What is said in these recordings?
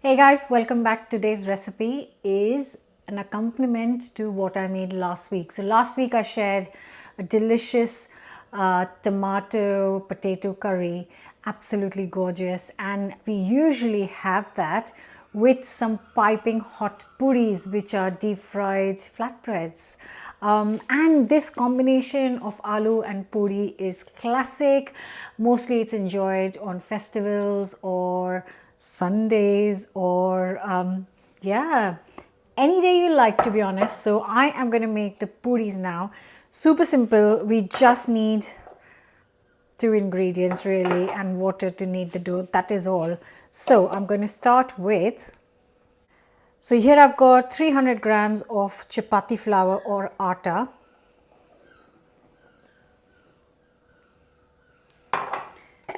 Hey guys, welcome back. Today's recipe is an accompaniment to what I made last week. So last week I shared a delicious tomato potato curry, absolutely gorgeous, and we usually have that with some piping hot puris, which are deep fried flatbreads. And this combination of aloo and puri is classic. Mostly it's enjoyed on festivals or Sundays or yeah, any day you like, to be honest. So I am going to make the puris now. Super simple. We just need two ingredients really and water to knead the dough. That is all. So I'm going to start with, so here I've got 300 grams of chapati flour or atta.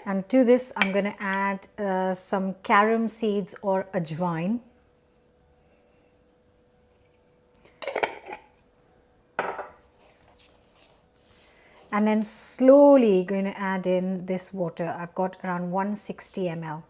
And to this I'm going to add some carom seeds or ajwain. And then slowly going to add in this water. I've got around 160 ml.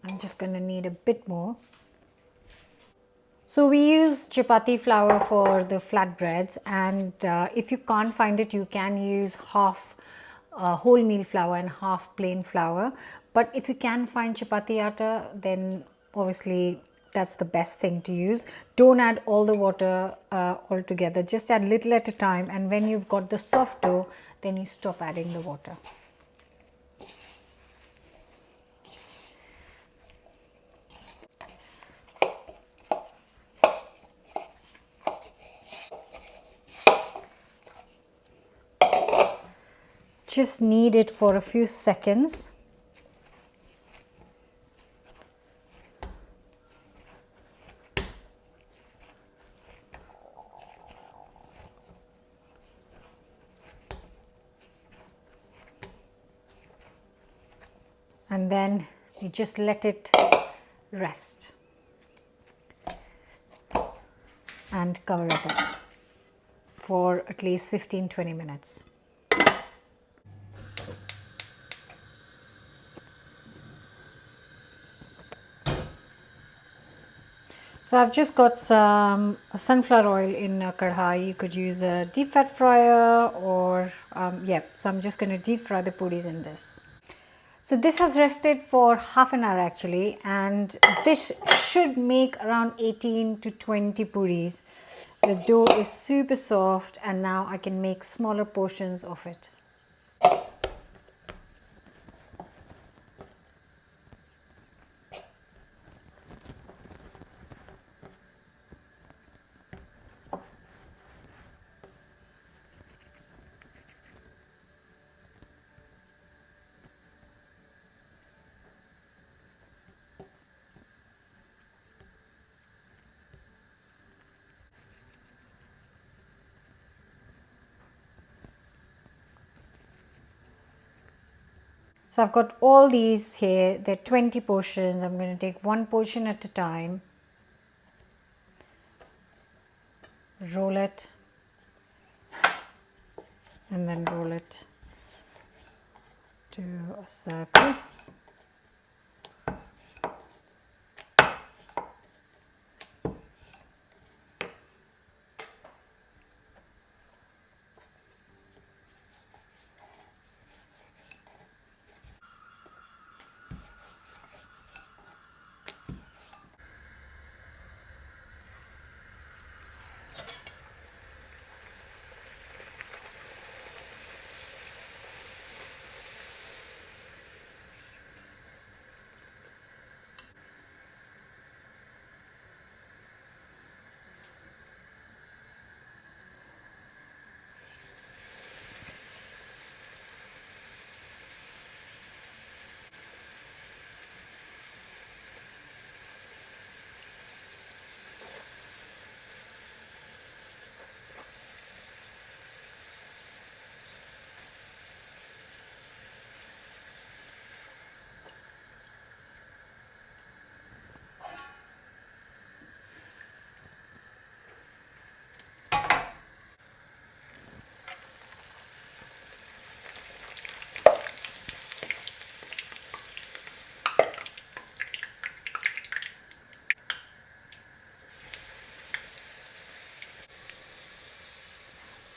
I'm just going to need a bit more. So we use chapati flour for the flatbreads, and if you can't find it, you can use half wholemeal flour and half plain flour. But if you can find chapati atta, then obviously that's the best thing to use. Don't add all the water all together, just add little at a time, and when you've got the soft dough, then you stop adding the water. Just knead it for a few seconds. And then you just let it rest and cover it up for at least 15-20 minutes. So I've just got some sunflower oil in a kadhai. You could use a deep fat fryer or yeah, so I'm just going to deep fry the puris in this. So this has rested for half an hour actually, and this should make around 18 to 20 puris. The dough is super soft, and now I can make smaller portions of it. So I've got all these here. They're 20 portions. I'm going to take one portion at a time. Roll it. And then roll it to a circle.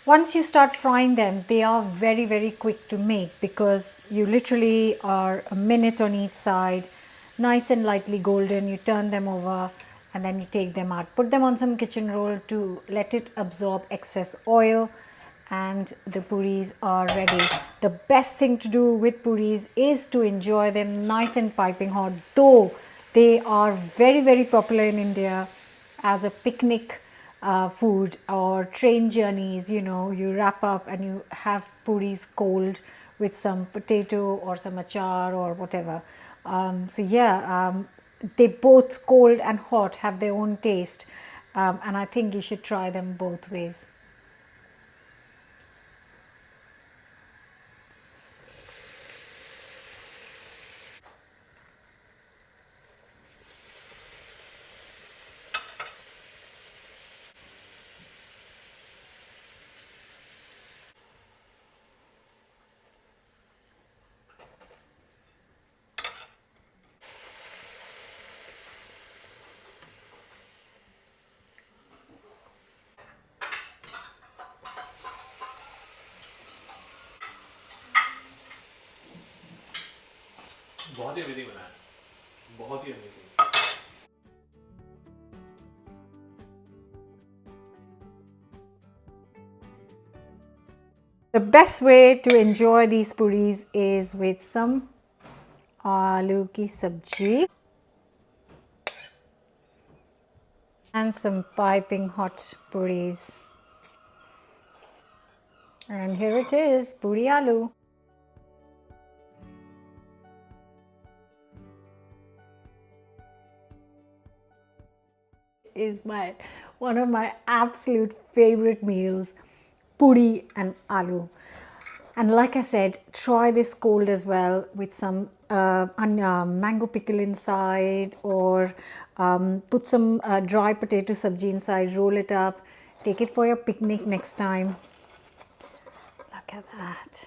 Once you start frying them, they are very, very quick to make because you literally are a minute on each side, nice and lightly golden. You turn them over and then you take them out. Put them on some kitchen roll to let it absorb excess oil, and the puris are ready. The best thing to do with puris is to enjoy them nice and piping hot, though they are very, very popular in India as a picnic food or train journeys. You know, you wrap up and you have puris cold with some potato or some achar or whatever. So yeah, they both cold and hot have their own taste, and I think you should try them both ways. बहुत ही amazing बना है, बहुत ही amazing. The best way to enjoy these puris is with some aloo ki sabji and some piping hot puris. And here it is, puri aloo. Is one of my absolute favorite meals, puri and aloo. And like I said, try this cold as well with some mango pickle inside, or put some dry potato sabji inside, roll it up, take it for your picnic next time. Look at that.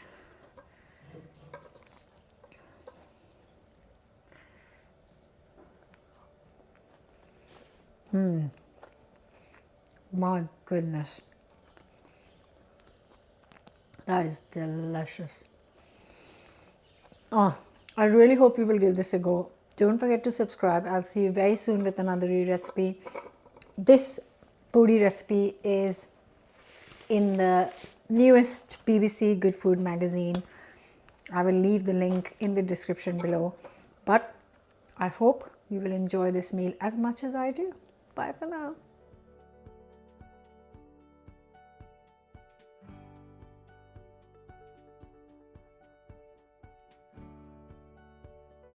My goodness. That is delicious. Oh, I really hope you will give this a go. Don't forget to subscribe. I'll see you very soon with another recipe. This puri recipe is in the newest BBC GoodFood Magazine. I will leave the link in the description below. But I hope you will enjoy this meal as much as I do. Bye for now.